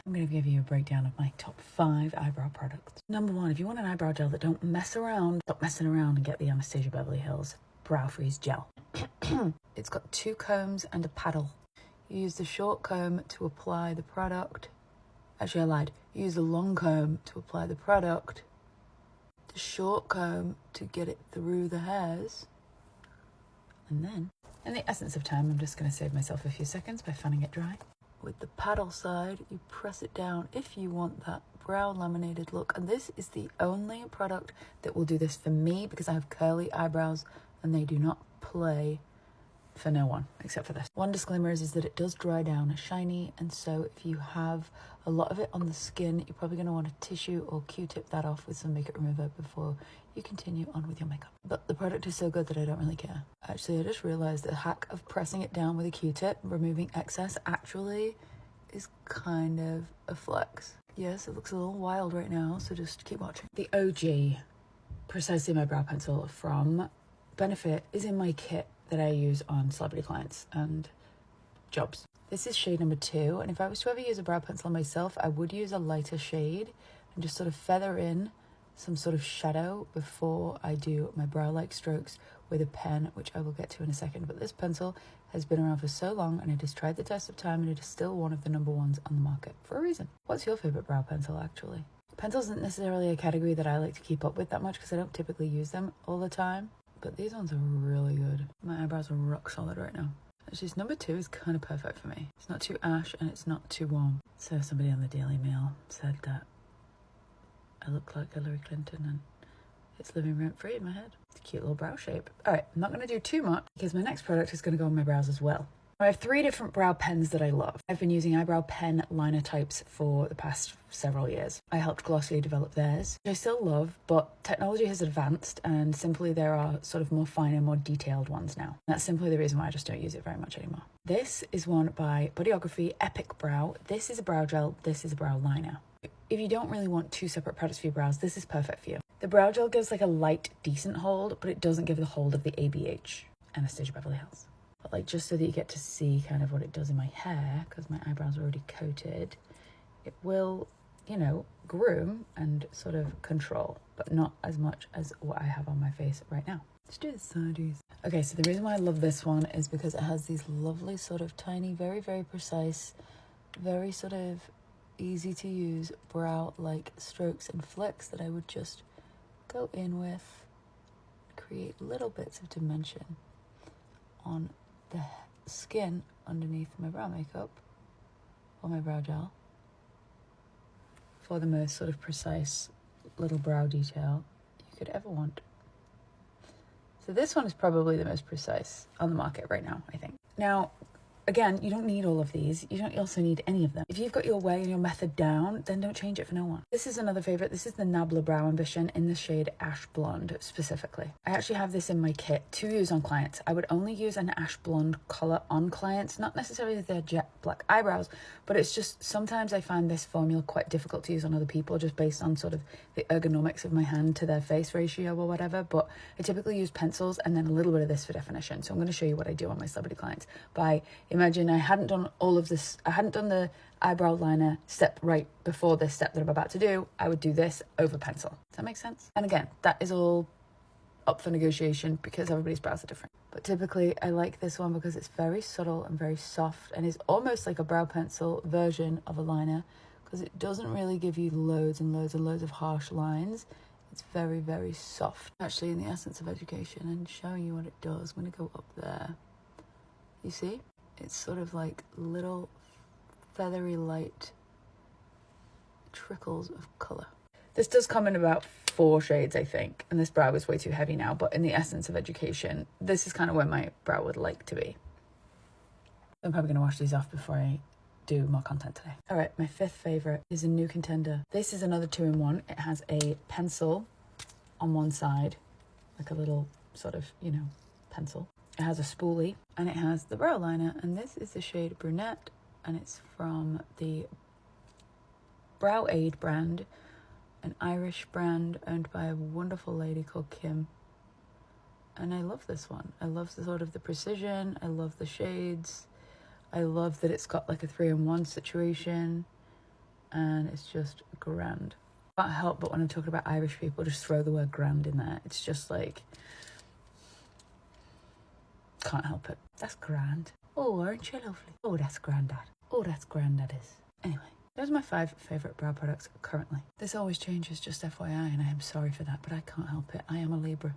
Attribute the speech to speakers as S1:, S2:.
S1: I'm going to give you a breakdown of my top 5 eyebrow products. Number 1, if you want an eyebrow gel that don't mess around, stop messing around and get the Anastasia Beverly Hills Brow Freeze Gel. It's got 2 combs and a paddle. You use the short comb to apply the product. Actually, I lied. You use the long comb to apply the product, the short comb to get it through the hairs, and then, in the essence of time, I'm just going to save myself a few seconds by fanning it dry. With the paddle side, you press it down if you want that brow laminated look. And this is the only product that will do this for me because I have curly eyebrows and they do not play for no one except for this. One disclaimer is that it does dry down shiny, and so if you have a lot of it on the skin, you're probably going to want a tissue or Q-tip that off with some makeup remover before you continue on with your makeup. But the product is so good that I don't really care. Actually, I just realized the hack of pressing it down with a Q-tip, removing excess, actually is kind of a flex. Yes, it looks a little wild right now, so just keep watching. The OG Precisely My Brow Pencil from Benefit is in my kit that I use on celebrity clients and jobs. This is shade number 2, and if I was to ever use a brow pencil myself, I would use a lighter shade and just sort of feather in some sort of shadow before I do my brow-like strokes with a pen, which I will get to in a second. But this pencil has been around for so long, and it has tried the test of time, and it is still one of the number ones on the market for a reason. What's your favorite brow pencil, actually? Pencils isn't necessarily a category that I like to keep up with that much because I don't typically use them all the time. But these ones are really good. My eyebrows are rock solid right now. Actually, number 2 is kind of perfect for me. It's not too ash and it's not too warm. So somebody on the Daily Mail said that I look like Hillary Clinton and it's living rent-free in my head. It's a cute little brow shape. All right, I'm not going to do too much because my next product is going to go on my brows as well. I have 3 different brow pens that I love. I've been using eyebrow pen liner types for the past several years. I helped Glossier develop theirs, which I still love, but technology has advanced and simply there are sort of more finer, more detailed ones now. And that's simply the reason why I just don't use it very much anymore. This is one by Bodyography Epic Brow. This is a brow gel, this is a brow liner. If you don't really want 2 separate products for your brows, this is perfect for you. The brow gel gives like a light, decent hold, but it doesn't give the hold of the ABH, Anastasia Beverly Hills. But like just so that you get to see kind of what it does in my hair, because my eyebrows are already coated, it will, you know, groom and sort of control, but not as much as what I have on my face right now. Let's do the sides. Okay, so the reason why I love this one is because it has these lovely sort of tiny, very, very precise, very sort of easy to use brow-like strokes and flicks that I would just go in with, create little bits of dimension on the skin underneath my brow makeup or my brow gel for the most sort of precise little brow detail you could ever want. So this one is probably the most precise on the market right now, I think. Now, again, you don't need all of these. You don't also need any of them. If you've got your way and your method down, then don't change it for no one. This is another favorite. This is the Nabla Brow Ambition in the shade Ash Blonde specifically. I actually have this in my kit to use on clients. I would only use an ash blonde color on clients, not necessarily their jet black eyebrows, but it's just sometimes I find this formula quite difficult to use on other people just based on sort of the ergonomics of my hand to their face ratio or whatever. But I typically use pencils and then a little bit of this for definition. So I'm going to show you what I do on my celebrity clients by imagine I hadn't done all of this. I hadn't done the eyebrow liner step right before this step that I'm about to do. I would do this over pencil. Does that make sense? And again, that is all up for negotiation because everybody's brows are different. But typically I like this one because it's very subtle and very soft and is almost like a brow pencil version of a liner because it doesn't really give you loads and loads and loads of harsh lines. It's very, very soft. Actually, in the essence of education and showing you what it does, I'm going to go up there. You see? It's sort of like little feathery light trickles of colour. This does come in about 4 shades, I think, and this brow is way too heavy now, but in the essence of education, this is kind of where my brow would like to be. I'm probably going to wash these off before I do more content today. All right, my 5th favourite is a new contender. This is another 2-in-1. It has a pencil on one side, like a little sort of, you know, pencil. It has a spoolie and it has the brow liner, and this is the shade Brunette and it's from the Brow Aid brand, an Irish brand owned by a wonderful lady called Kim. And I love this one. I love the sort of the precision. I love the shades. I love that it's got like a 3-in-1 situation. and it's just grand. Can't help but when I'm talking about Irish people, just throw the word grand in there. It's just like, can't help it. That's grand. Oh, aren't you lovely? Oh, that's granddad. Oh, that's granddaddies. Anyway, those are my 5 favourite brow products currently. This always changes, just FYI, and I am sorry for that, but I can't help it. I am a Libra.